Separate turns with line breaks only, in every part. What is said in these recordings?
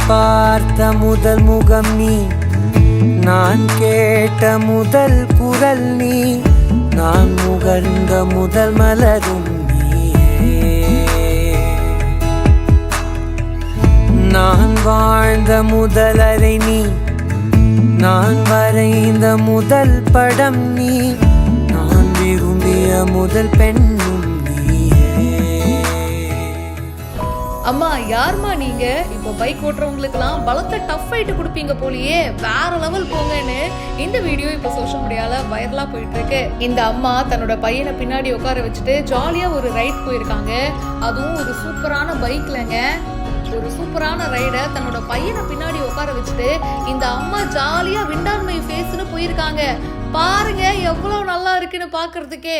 பார்த்த முதல் முகம் நீ, நான் கேட்ட முதல் குரல் நீ, நான் முகர்ந்த முதல் மலரும் நீயே. நான் வாழ்ந்த முதல் அறை நீ, நான் வரைந்த முதல் படம் நீ, நான் விரும்பிய முதல் பெண்ணும் நீயே.
அம்மா யாருமா நீங்க? இப்போ பைக் ஓட்டுறவங்களுக்குலாம் பலத்த டஃப் ஃபைட் கொடுப்பீங்க போலியே, வேற லெவல் போங்கன்னு இந்த வீடியோ இப்போ சோஷியல் மீடியால வைரலா போயிட்டு இருக்கு. இந்த அம்மா தன்னோட பையனை பின்னாடி உட்கார வச்சுட்டு ஜாலியா ஒரு ரைட் போயிருக்காங்க. அதுவும் ஒரு சூப்பரான பைக்லங்க. ஒரு சூப்பரான ரைடை தன்னோட பையனை பின்னாடி உட்கார வச்சுட்டு இந்த அம்மா ஜாலியா விண்டாண்மை ஃபேஸ்னு போயிருக்காங்க. பாருங்க எவ்வளவு நல்லா இருக்குன்னு பாக்குறதுக்கே.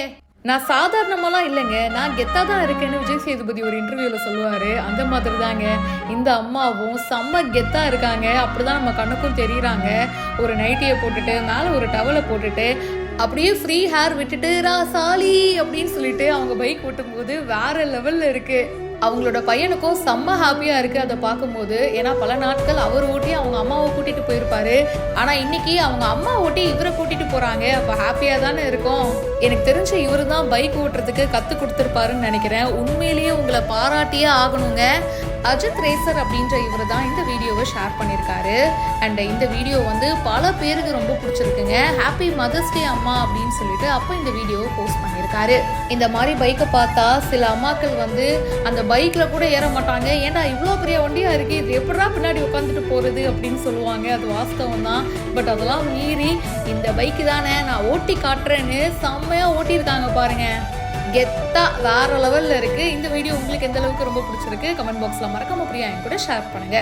நான் சாதாரணமாலாம் இல்லைங்க, நான் கெத்தா தான் இருக்கேன்னு விஜய் சேதுபதி ஒரு இன்டர்வியூல சொல்லுவாரு. அந்த மாதிரி தாங்க இந்த அம்மாவும் செம்ம கெத்தா இருக்காங்க. அப்படிதான் நம்ம கண்ணுக்கும் தெரியுறாங்க. ஒரு நைட்டியை போட்டுட்டு மேலே ஒரு டவலை போட்டுட்டு அப்படியே ஃப்ரீ ஹேர் விட்டுட்டு ராசாலி அப்படின்னு சொல்லிட்டு அவங்க பைக் ஓட்டும் போது வேற லெவல்ல இருக்கு. அவங்களோட பையனுக்கும் செம்ம ஹாப்பியா இருக்கு அதை பார்க்கும்போது. ஏன்னா பல நாட்கள் அவர் ஓட்டி அவங்க அம்மாவை கூட்டிட்டு போயிருப்பாரு. ஆனா இன்னைக்கு அவங்க அம்மா ஓட்டி இவரை கூட்டிட்டு போறாங்க. அப்ப ஹாப்பியா தானே இருக்கும். எனக்கு தெரிஞ்ச இவரு தான் பைக் ஓட்டுறதுக்கு கத்து கொடுத்துருப்பாருன்னு நினைக்கிறேன். உண்மையிலேயே உங்களை பாராட்டியே ஆகணுங்க. அஜித் ரேசர் அப்படின்ற இவர் தான் இந்த வீடியோவை ஷேர் பண்ணியிருக்காரு. அண்ட் இந்த வீடியோ வந்து பல பேருக்கு ரொம்ப பிடிச்சிருக்குங்க. ஹாப்பி மதர்ஸ் டே அம்மா அப்படின்னு சொல்லிட்டு அப்போ இந்த வீடியோவை போஸ்ட் பண்ணியிருக்காரு. இந்த மாதிரி பைக்கை பார்த்தா சில அம்மாக்கள் வந்து அந்த பைக்கில் கூட ஏற மாட்டாங்க. ஏன்னா இவ்வளோ பெரிய வண்டியா இருக்கு, இது எப்படா பின்னாடி உட்காந்துட்டு போகிறது அப்படின்னு சொல்லுவாங்க. அது வாஸ்தவம் தான். பட் அதெல்லாம் மீறி இந்த பைக்கு தானே நான் ஓட்டி காட்டுறேன்னு செம்மையாக ஓட்டியிருக்காங்க பாருங்க. கெத்தா வேற லெவல்ல இருக்கு. இந்த வீடியோ உங்களுக்கு எந்த அளவுக்கு ரொம்ப பிடிச்சிருக்கு கமெண்ட் பாக்ஸ்ல மறக்காம பிரியா என் கூட ஷேர் பண்ணுங்க.